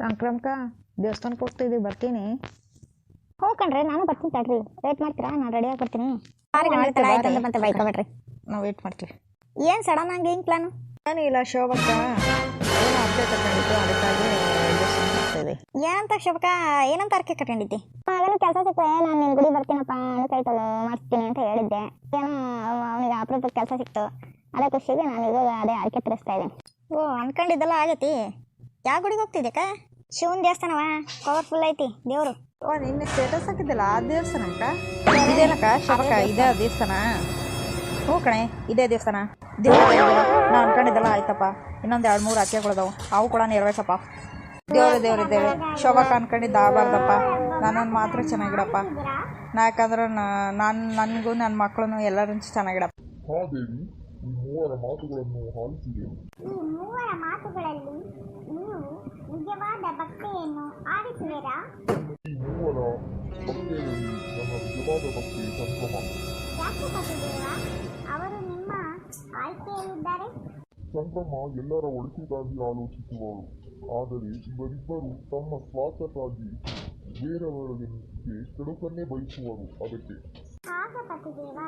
ಸಂಕ್ರಮಕ ದೇವಸ್ಥಾನಕ್ಕೆ ಹೋಗ್ತಿದ್ದೀವಿ, ಬರ್ತೀನಿ. ಹ್ಞೂ ಕಣ್ರಿ, ನಾನು ಬರ್ತೀನಿ ತಡ್ರಿ. ವೇಟ್ ಮಾಡ್ತೀರಾ? ನಾನು ರೆಡಿ ಆಗಿ ಬರ್ತೀನಿ. 6 ಗಂಟೆ ತಡ ಆಯ್ತಂದ್ರೆ ಮತ್ತೆ ಬೈಕೊಬೇಡ್ರಿ. ನಾವು ವೇಟ್ ಮಾಡ್ತೀವಿ. ಏನು ಸಡನ್ ಆಗಿ ಏನು ಪ್ಲಾನು? ಏನಿಲ್ಲ, ಶೋಭಕ್ಕ ಏನೋ ಅರ್ಕೆ ತಗೊಂಡಿತ್ತು, ಅದಕ್ಕಾಗಿ ದೇವಸ್ಥಾನಕ್ಕೆ ಹೋಗ್ತಿದ್ವಿ. ಏನಂತ ಶೋಭಕ್ಕ, ಏನಂತ ಅರ್ಕೆ ಕಟ್ಕೊಂಡಿದ್ದಿ? ಮಗನ ಕೆಲಸ ಸಿಕ್ಕರೆ ನಾನು ನಿನ್ನ ಗುಡಿ ಬರ್ತೀನಪ್ಪ, ಕೈತಲು ಮಾಡಿಸ್ತೀನಿ ಅಂತ ಹೇಳಿದ್ದೆ. ಏನೋ ಅವನಿಗೆ ಅಪರೂಪಕ್ಕೆ ಕೆಲಸ ಸಿಕ್ತು, ಅದೇ ಖುಷಿಗೆ ನಾನು ಇವಾಗ ಅದೇ ಅರ್ಕೆ ತಿರ್ಸ್ತಾ ಇದ್ದೀನಿ. ಓ, ಅನ್ಕೊಂಡಿದ್ದೆಲ್ಲ ಆಗೈತಿ. ಯಾವ ಗುಡಿಗೆ ಹೋಗ್ತಿದ್ದೆಕ್ಕ? ಶಿವನ ದೇವಸ್ಥಾನವ, ಪವರ್ಫುಲ್ ಐತಿ ದೇವರು. ಓ, ನಿನ್ನೆ ಸ್ಟೇಟಸ್ ಹಾಕಿದ್ದಿಲ್ಲ ಆ ದೇವಸ್ಥಾನಕ್ಕ? ಇದೇನಕ್ಕ ಶೋಭಕ್ಕ, ಇದೇ ದೇವಸ್ಥಾನ? ಹ್ಞೂ ಕಣೆ, ಇದೇ ದೇವಸ್ಥಾನ. ನಾನು ಅನ್ಕೊಂಡಿದ್ದೆಲ್ಲ ಆಯ್ತಪ್ಪ. ಇನ್ನೊಂದು 2-3 ಅಕ್ಕೆಗಳದಾವು, ಅವು ಕೂಡ ನೆರವೇರ್ಸಪ್ಪ. ದೇವ್ರಿದ್ದೇವೆ ಶೋಭಕ್ಕ ಅನ್ಕೊಂಡಿದ್ದು ಆಗಬಾರ್ದಪ್ಪ. ನನ್ನನ್ನು ಮಾತ್ರ ಚೆನ್ನಾಗಿಡಪ್ಪ. ಯಾಕಂದ್ರೆ ನನಗೂ ನನ್ನ ಮಕ್ಕಳನ್ನು ಎಲ್ಲರೂ ಚೆನ್ನಾಗಿಡಪ್ಪ. ದೇವಿ, ಈ ಮೂವರ ಮಾತುಗಳನ್ನು ಆಲಿಸಿದೆ. ಈ ಮೂವರ ಮಾತುಗಳಲ್ಲಿ ನೀವು ನಿಜವಾದ ಭಕ್ತಿಯನ್ನು ಆರಿಸುವಿರಾ? ಈ ಮೂವರ ಭಕ್ತಿಯಲ್ಲಿ ನನ್ನ ನಿಜವಾದ ಭಕ್ತಿ ಸಂಭ್ರಮ. ಯಾಕೆ ಪತಿದೇವ ಅವರು ನಿಮ್ಮ ಆಯ್ಕೆಯಲ್ಲಿದ್ದಾರೆ? ಸಂಭ್ರಮ ಎಲ್ಲರ ಒಳಿತಿಗಾಗಿ ಆಲೋಚಿಸುವವರು, ಆದರೆ ಇವರಿಬ್ಬರು ತಮ್ಮ ಸ್ವಾರ್ಥಕ್ಕಾಗಿ ಬೇರೆಯವರಿಗೆ ಕೆಡುಕನ್ನೇ ಬಯಸುವರು. ಅದಕ್ಕೆ ಆಗ ಪತಿದೇವ